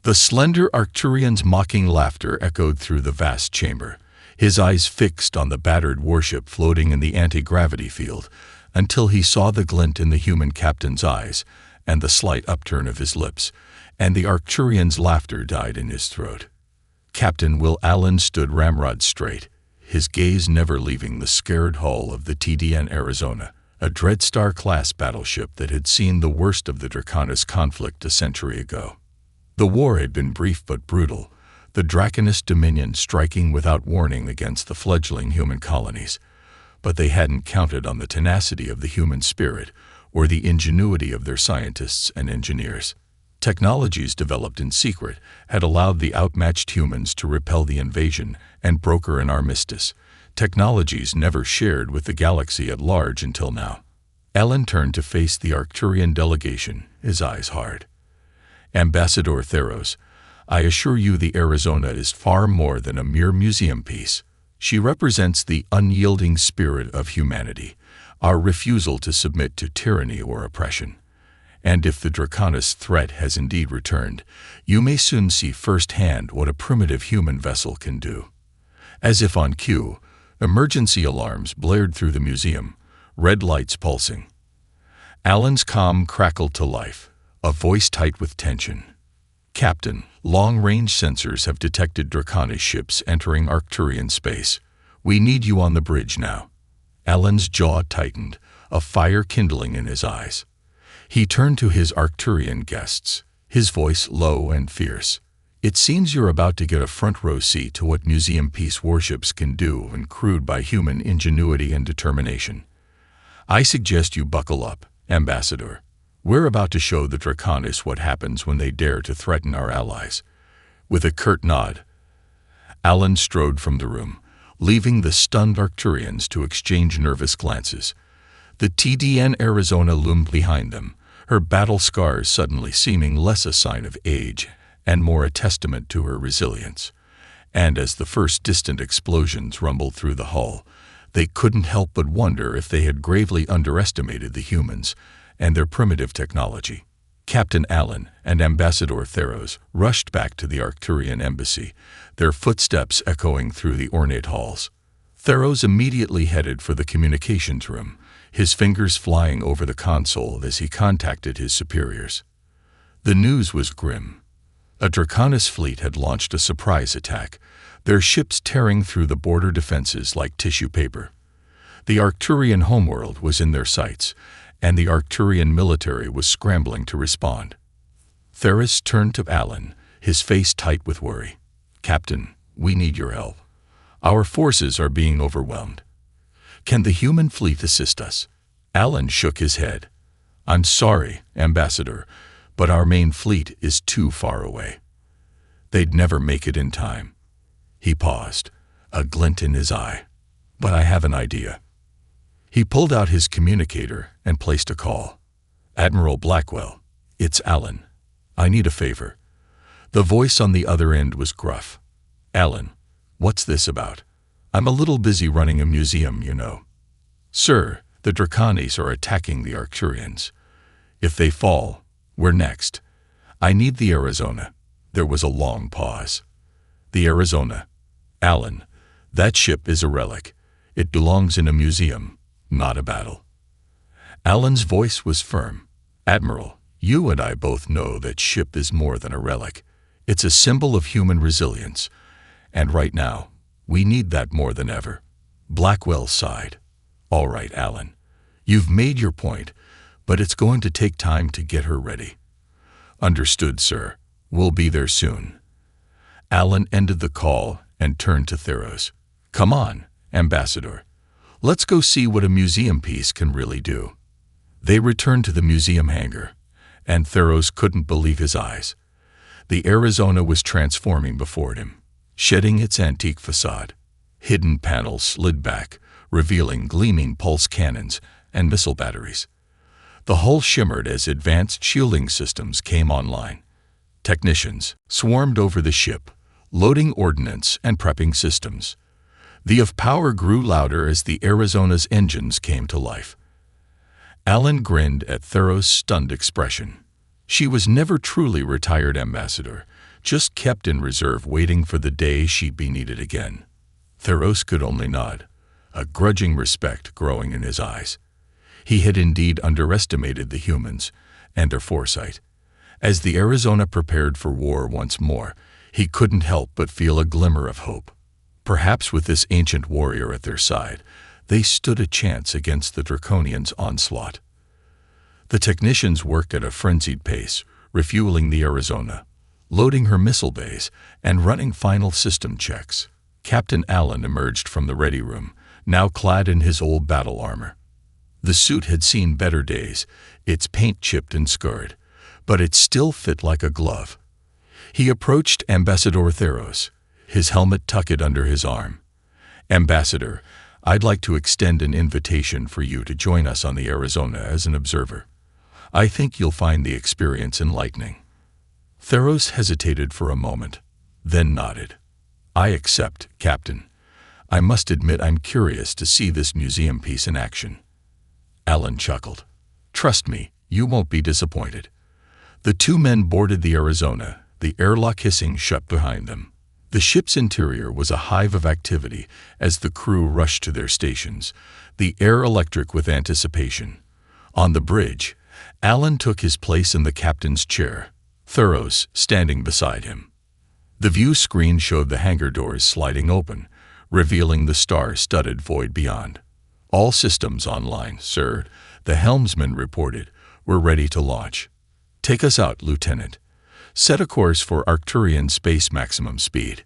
The slender Arcturian's mocking laughter echoed through the vast chamber, his eyes fixed on the battered warship floating in the anti-gravity field, until he saw the glint in the human captain's eyes and the slight upturn of his lips, and the Arcturian's laughter died in his throat. Captain Will Allen stood ramrod straight, his gaze never leaving the scared hull of the TDN Arizona, a Dreadstar-class battleship that had seen the worst of the Draconis conflict a century ago. The war had been brief but brutal, the Draconist Dominion striking without warning against the fledgling human colonies. But they hadn't counted on the tenacity of the human spirit or the ingenuity of their scientists and engineers. Technologies developed in secret had allowed the outmatched humans to repel the invasion and broker an armistice, technologies never shared with the galaxy at large until now. Allen turned to face the Arcturian delegation, his eyes hard. "Ambassador Theros, I assure you the Arizona is far more than a mere museum piece. She represents the unyielding spirit of humanity, our refusal to submit to tyranny or oppression. And if the Draconis threat has indeed returned, you may soon see firsthand what a primitive human vessel can do." As if on cue, emergency alarms blared through the museum, red lights pulsing. Allen's comm crackled to life, a voice tight with tension. "Captain, long-range sensors have detected Draconis ships entering Arcturian space. We need you on the bridge now." Allen's jaw tightened, a fire kindling in his eyes. He turned to his Arcturian guests, his voice low and fierce. "It seems you're about to get a front-row seat to what museum-piece warships can do when crewed by human ingenuity and determination. I suggest you buckle up, Ambassador. We're about to show the Draconis what happens when they dare to threaten our allies." With a curt nod, Allen strode from the room, leaving the stunned Arcturians to exchange nervous glances. The TDN Arizona loomed behind them, her battle scars suddenly seeming less a sign of age and more a testament to her resilience. And as the first distant explosions rumbled through the hull, they couldn't help but wonder if they had gravely underestimated the humans and their primitive technology. Captain Allen and Ambassador Theros rushed back to the Arcturian embassy, their footsteps echoing through the ornate halls. Theros immediately headed for the communications room, his fingers flying over the console as he contacted his superiors. The news was grim. A Draconis fleet had launched a surprise attack, their ships tearing through the border defenses like tissue paper. The Arcturian homeworld was in their sights, and the Arcturian military was scrambling to respond. Theros turned to Allen, his face tight with worry. "Captain, we need your help. Our forces are being overwhelmed. Can the human fleet assist us?" Allen shook his head. "I'm sorry, Ambassador, but our main fleet is too far away. They'd never make it in time." He paused, a glint in his eye. "But I have an idea." He pulled out his communicator and placed a call. "Admiral Blackwell, it's Allen. I need a favor." The voice on the other end was gruff. "Allen, what's this about? I'm a little busy running a museum, you know." "Sir, the Draconis are attacking the Arcturians. If they fall, we're next. I need the Arizona." There was a long pause. "The Arizona? Allen, that ship is a relic. It belongs in a museum, not a battle." Allen's voice was firm. "Admiral, you and I both know that ship is more than a relic. It's a symbol of human resilience. And right now, we need that more than ever." Blackwell sighed. "All right, Allen. You've made your point, but it's going to take time to get her ready." "Understood, sir. We'll be there soon." Allen ended the call and turned to Theros. "Come on, Ambassador. Let's go see what a museum piece can really do." They returned to the museum hangar, and Theros couldn't believe his eyes. The Arizona was transforming before him, shedding its antique facade. Hidden panels slid back, revealing gleaming pulse cannons and missile batteries. The hull shimmered as advanced shielding systems came online. Technicians swarmed over the ship, loading ordnance and prepping systems. The of power grew louder as the Arizona's engines came to life. Allen grinned at Theros' stunned expression. She was never truly retired, Ambassador, just kept in reserve waiting for the day she'd be needed again. Theros could only nod, a grudging respect growing in his eyes. He had indeed underestimated the humans and their foresight. As the Arizona prepared for war once more, he couldn't help but feel a glimmer of hope. Perhaps with this ancient warrior at their side, they stood a chance against the Draconians' onslaught. The technicians worked at a frenzied pace, refueling the Arizona, loading her missile bays, and running final system checks. Captain Allen emerged from the ready room, now clad in his old battle armor. The suit had seen better days, its paint chipped and scarred, but it still fit like a glove. He approached Ambassador Theros, his helmet tucked under his arm. "Ambassador, I'd like to extend an invitation for you to join us on the Arizona as an observer. I think you'll find the experience enlightening." Theros hesitated for a moment, then nodded. "I accept, Captain. I must admit I'm curious to see this museum piece in action." Allen chuckled. "Trust me, you won't be disappointed." The two men boarded the Arizona, the airlock hissing shut behind them. The ship's interior was a hive of activity as the crew rushed to their stations, the air electric with anticipation. On the bridge, Allen took his place in the captain's chair, Theros standing beside him. The view screen showed the hangar doors sliding open, revealing the star-studded void beyond. "All systems online, sir," the helmsman reported. "We're ready to launch." "Take us out, Lieutenant. Set a course for Arcturian space maximum speed."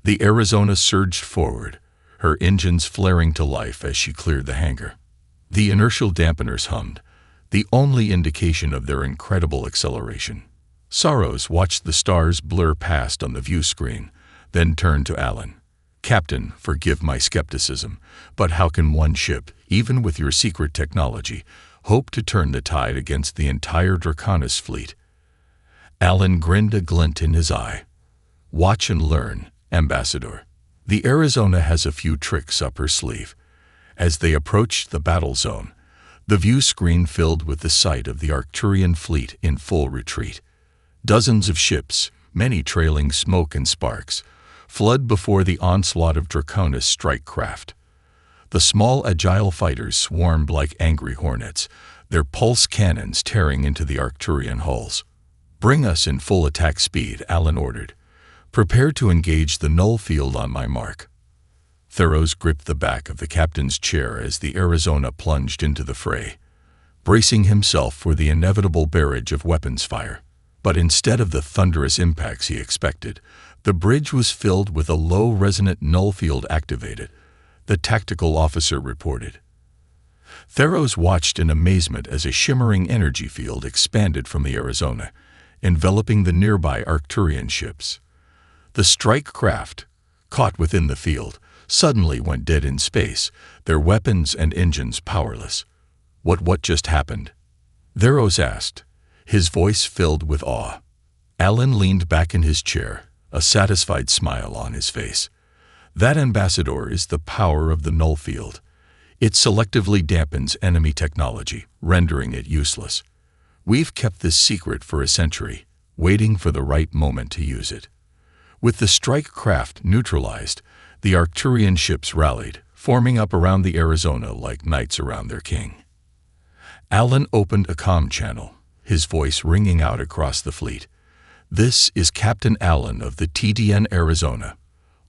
The Arizona surged forward, her engines flaring to life as she cleared the hangar. The inertial dampeners hummed, the only indication of their incredible acceleration. Saros watched the stars blur past on the view screen, then turned to Allen. "Captain, forgive my skepticism, but how can one ship, even with your secret technology, hope to turn the tide against the entire Draconis fleet?" Allen grinned, a glint in his eye. "Watch and learn, Ambassador. The Arizona has a few tricks up her sleeve." As they approached the battle zone, the view screen filled with the sight of the Arcturian fleet in full retreat. Dozens of ships, many trailing smoke and sparks, fled before the onslaught of Draconis strike craft. The small, agile fighters swarmed like angry hornets, their pulse cannons tearing into the Arcturian hulls. "Bring us in full attack speed," Allen ordered. "Prepare to engage the null field on my mark." Theros gripped the back of the captain's chair as the Arizona plunged into the fray, bracing himself for the inevitable barrage of weapons fire. But instead of the thunderous impacts he expected, the bridge was filled with a low resonant null field activated, the tactical officer reported. Theros watched in amazement as a shimmering energy field expanded from the Arizona, enveloping the nearby Arcturian ships. The strike craft, caught within the field, suddenly went dead in space, their weapons and engines powerless. What just happened?" Theros asked, his voice filled with awe. Allen leaned back in his chair, a satisfied smile on his face. "That, Ambassador, is the power of the null field. It selectively dampens enemy technology, rendering it useless. We've kept this secret for a century, waiting for the right moment to use it." With the strike craft neutralized, the Arcturian ships rallied, forming up around the Arizona like knights around their king. Allen opened a comm channel, his voice ringing out across the fleet. "This is Captain Allen of the TDN Arizona.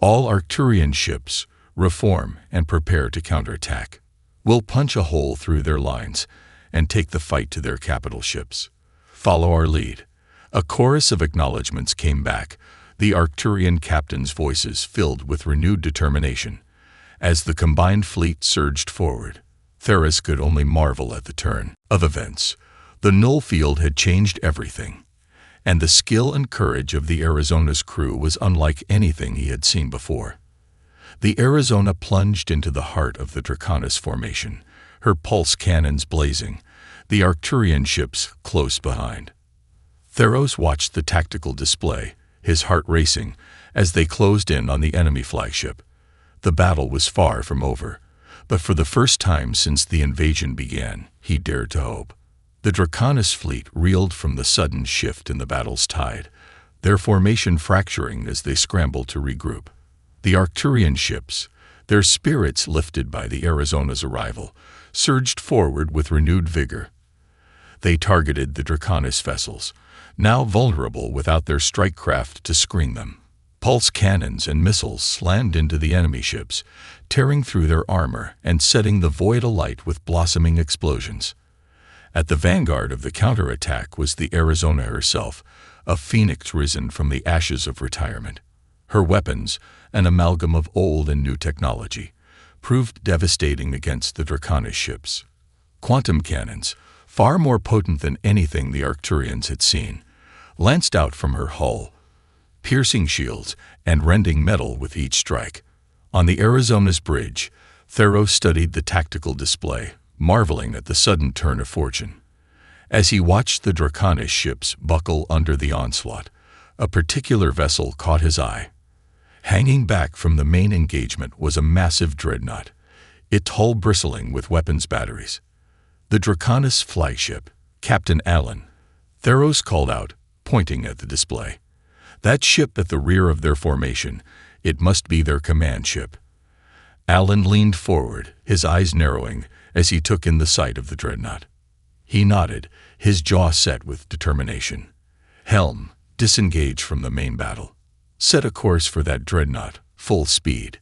All Arcturian ships, reform and prepare to counterattack. We'll punch a hole through their lines and take the fight to their capital ships. Follow our lead." A chorus of acknowledgments came back, the Arcturian captains' voices filled with renewed determination. As the combined fleet surged forward, Theros could only marvel at the turn of events. The null field had changed everything, and the skill and courage of the Arizona's crew was unlike anything he had seen before. The Arizona plunged into the heart of the Draconis formation, her pulse cannons blazing, the Arcturian ships close behind. Theros watched the tactical display, his heart racing, as they closed in on the enemy flagship. The battle was far from over, but for the first time since the invasion began, he dared to hope. The Draconis fleet reeled from the sudden shift in the battle's tide, their formation fracturing as they scrambled to regroup. The Arcturian ships, their spirits lifted by the Arizona's arrival, surged forward with renewed vigor. They targeted the Draconis vessels, now vulnerable without their strike craft to screen them. Pulse cannons and missiles slammed into the enemy ships, tearing through their armor and setting the void alight with blossoming explosions. At the vanguard of the counterattack was the Arizona herself, a phoenix risen from the ashes of retirement. Her weapons, an amalgam of old and new technology, proved devastating against the Draconis ships. Quantum cannons, far more potent than anything the Arcturians had seen, lanced out from her hull, piercing shields and rending metal with each strike. On the Arizona's bridge, Theros studied the tactical display, marveling at the sudden turn of fortune. As he watched the Draconis ships buckle under the onslaught, a particular vessel caught his eye. Hanging back from the main engagement was a massive dreadnought, its hull bristling with weapons batteries. The Draconis flagship, Captain Allen, Theros called out, pointing at the display. That ship at the rear of their formation, it must be their command ship. Allen leaned forward, his eyes narrowing as he took in the sight of the dreadnought. He nodded, his jaw set with determination. Helm, disengage from the main battle. Set a course for that dreadnought, full speed.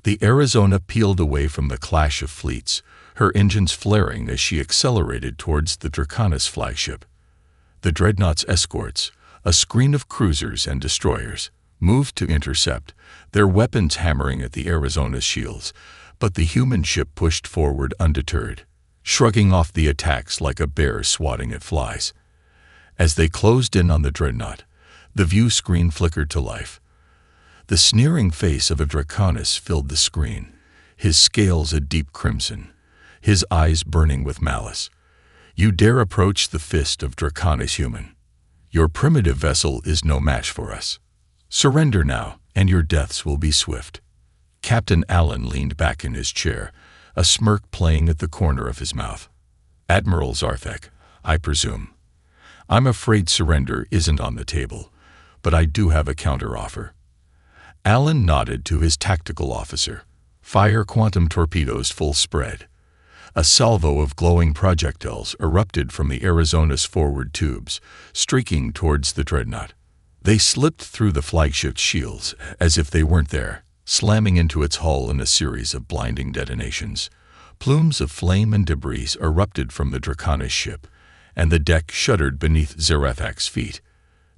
The Arizona peeled away from the clash of fleets, her engines flaring as she accelerated towards the Draconis flagship. The dreadnought's escorts, a screen of cruisers and destroyers, moved to intercept, their weapons hammering at the Arizona's shields, but the human ship pushed forward undeterred, shrugging off the attacks like a bear swatting at flies. As they closed in on the dreadnought, the view screen flickered to life. The sneering face of a Draconis filled the screen, his scales a deep crimson, his eyes burning with malice. You dare approach the fist of Draconis human? Your primitive vessel is no match for us. Surrender now, and your deaths will be swift. Captain Allen leaned back in his chair, a smirk playing at the corner of his mouth. Admiral Zarthek, I presume. I'm afraid surrender isn't on the table, but I do have a counteroffer. Allen nodded to his tactical officer. Fire quantum torpedoes full spread. A salvo of glowing projectiles erupted from the Arizona's forward tubes, streaking towards the dreadnought. They slipped through the flagship's shields as if they weren't there, slamming into its hull in a series of blinding detonations. Plumes of flame and debris erupted from the Draconis ship, and the deck shuddered beneath Zarethak's feet.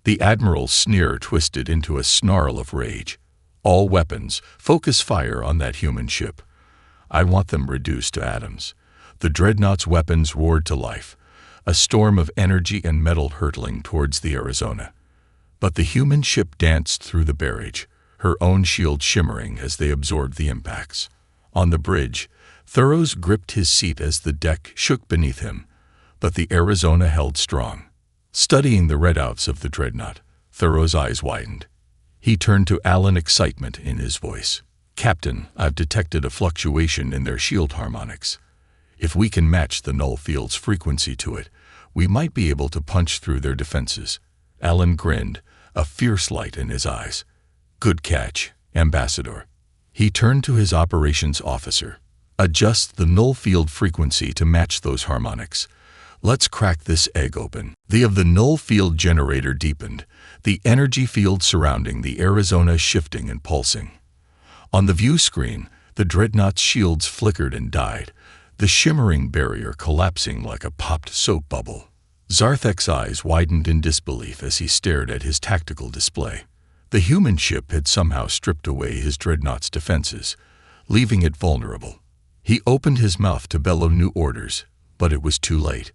The admiral's sneer twisted into a snarl of rage. All weapons, focus fire on that human ship. I want them reduced to atoms. The dreadnought's weapons roared to life, a storm of energy and metal hurtling towards the Arizona. But the human ship danced through the barrage, her own shield shimmering as they absorbed the impacts. On the bridge, Theros gripped his seat as the deck shook beneath him, but the Arizona held strong. Studying the redouts of the dreadnought, Theros' eyes widened. He turned to Allen, excitement in his voice. Captain, I've detected a fluctuation in their shield harmonics. If we can match the null field's frequency to it, we might be able to punch through their defenses. Allen grinned, a fierce light in his eyes. Good catch, Ambassador. He turned to his operations officer. Adjust the null field frequency to match those harmonics. Let's crack this egg open. The null field generator deepened, the energy field surrounding the Arizona shifting and pulsing. On the view screen, the dreadnought's shields flickered and died, the shimmering barrier collapsing like a popped soap bubble. Zarthek's eyes widened in disbelief as he stared at his tactical display. The human ship had somehow stripped away his dreadnought's defenses, leaving it vulnerable. He opened his mouth to bellow new orders, but it was too late.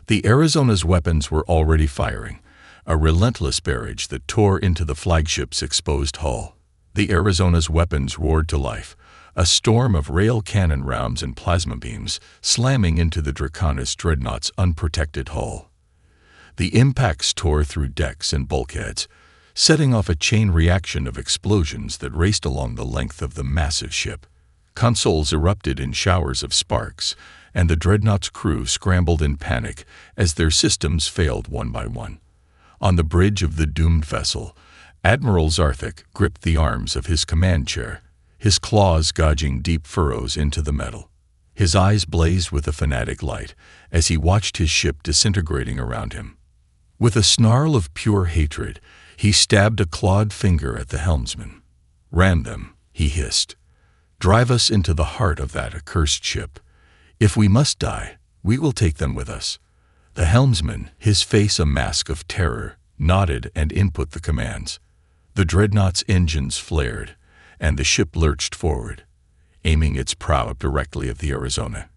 The Arizona's weapons were already firing, a relentless barrage that tore into the flagship's exposed hull. The Arizona's weapons roared to life, a storm of rail cannon rounds and plasma beams slamming into the Draconis dreadnought's unprotected hull. The impacts tore through decks and bulkheads, setting off a chain reaction of explosions that raced along the length of the massive ship. Consoles erupted in showers of sparks, and the dreadnought's crew scrambled in panic as their systems failed one by one. On the bridge of the doomed vessel, Admiral Zarthik gripped the arms of his command chair, his claws gouging deep furrows into the metal. His eyes blazed with a fanatic light as he watched his ship disintegrating around him. With a snarl of pure hatred, he stabbed a clawed finger at the helmsman. "Ram them," he hissed. "Drive us into the heart of that accursed ship. If we must die, we will take them with us." The helmsman, his face a mask of terror, nodded and input the commands. The dreadnought's engines flared, and the ship lurched forward, aiming its prow directly at the Arizona.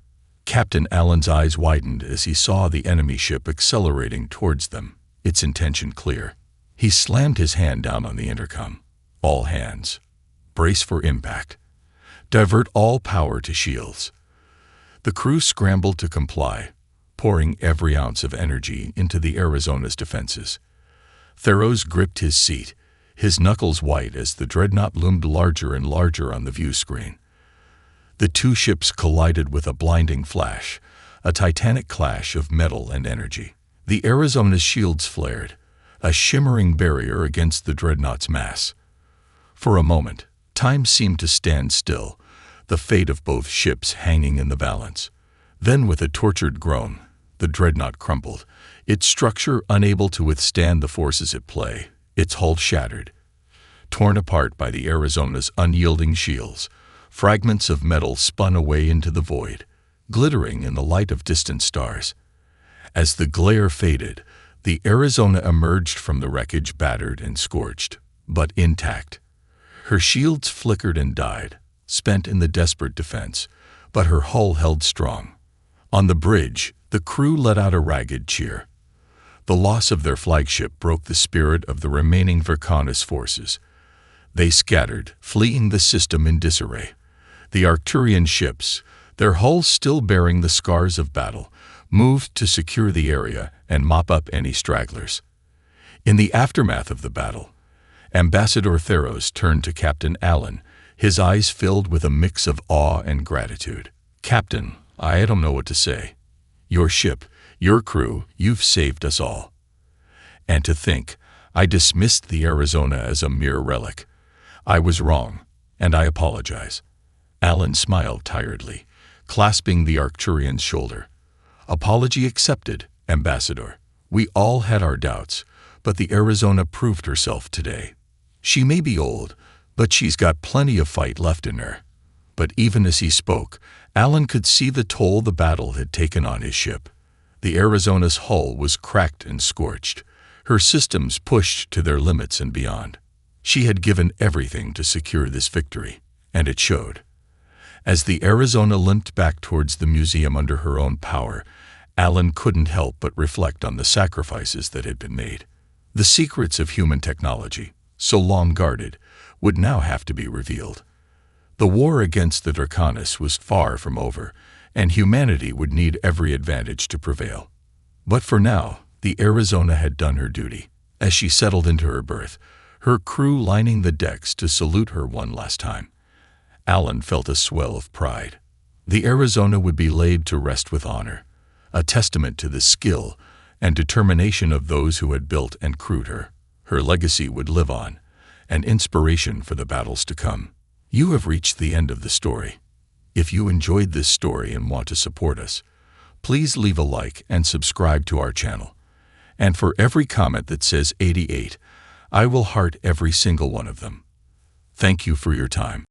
Captain Allen's eyes widened as he saw the enemy ship accelerating towards them, its intention clear. He slammed his hand down on the intercom. "All hands. Brace for impact. Divert all power to shields." The crew scrambled to comply, pouring every ounce of energy into the Arizona's defenses. Theros gripped his seat, his knuckles white as the dreadnought loomed larger and larger on the view screen. The two ships collided with a blinding flash, a titanic clash of metal and energy. The Arizona's shields flared, a shimmering barrier against the dreadnought's mass. For a moment, time seemed to stand still, the fate of both ships hanging in the balance. Then, with a tortured groan, the dreadnought crumpled, its structure unable to withstand the forces at play, its hull shattered. Torn apart by the Arizona's unyielding shields, fragments of metal spun away into the void, glittering in the light of distant stars. As the glare faded, the Arizona emerged from the wreckage battered and scorched, but intact. Her shields flickered and died, spent in the desperate defense, but her hull held strong. On the bridge, the crew let out a ragged cheer. The loss of their flagship broke the spirit of the remaining Vercanis forces. They scattered, fleeing the system in disarray. The Arcturian ships, their hulls still bearing the scars of battle, moved to secure the area and mop up any stragglers. In the aftermath of the battle, Ambassador Theros turned to Captain Allen, his eyes filled with a mix of awe and gratitude. "Captain, I don't know what to say. Your ship, your crew, you've saved us all. And to think, I dismissed the Arizona as a mere relic. I was wrong, and I apologize." Allen smiled tiredly, clasping the Arcturian's shoulder. "Apology accepted, Ambassador. We all had our doubts, but the Arizona proved herself today. She may be old, but she's got plenty of fight left in her." But even as he spoke, Allen could see the toll the battle had taken on his ship. The Arizona's hull was cracked and scorched, her systems pushed to their limits and beyond. She had given everything to secure this victory, and it showed. As the Arizona limped back towards the museum under her own power, Allen couldn't help but reflect on the sacrifices that had been made. The secrets of human technology, so long guarded, would now have to be revealed. The war against the Draconis was far from over, and humanity would need every advantage to prevail. But for now, the Arizona had done her duty. As she settled into her berth, her crew lining the decks to salute her one last time, Allen felt a swell of pride. The Arizona would be laid to rest with honor, a testament to the skill and determination of those who had built and crewed her. Her legacy would live on, an inspiration for the battles to come. You have reached the end of the story. If you enjoyed this story and want to support us, please leave a like and subscribe to our channel. And for every comment that says 88, I will heart every single one of them. Thank you for your time.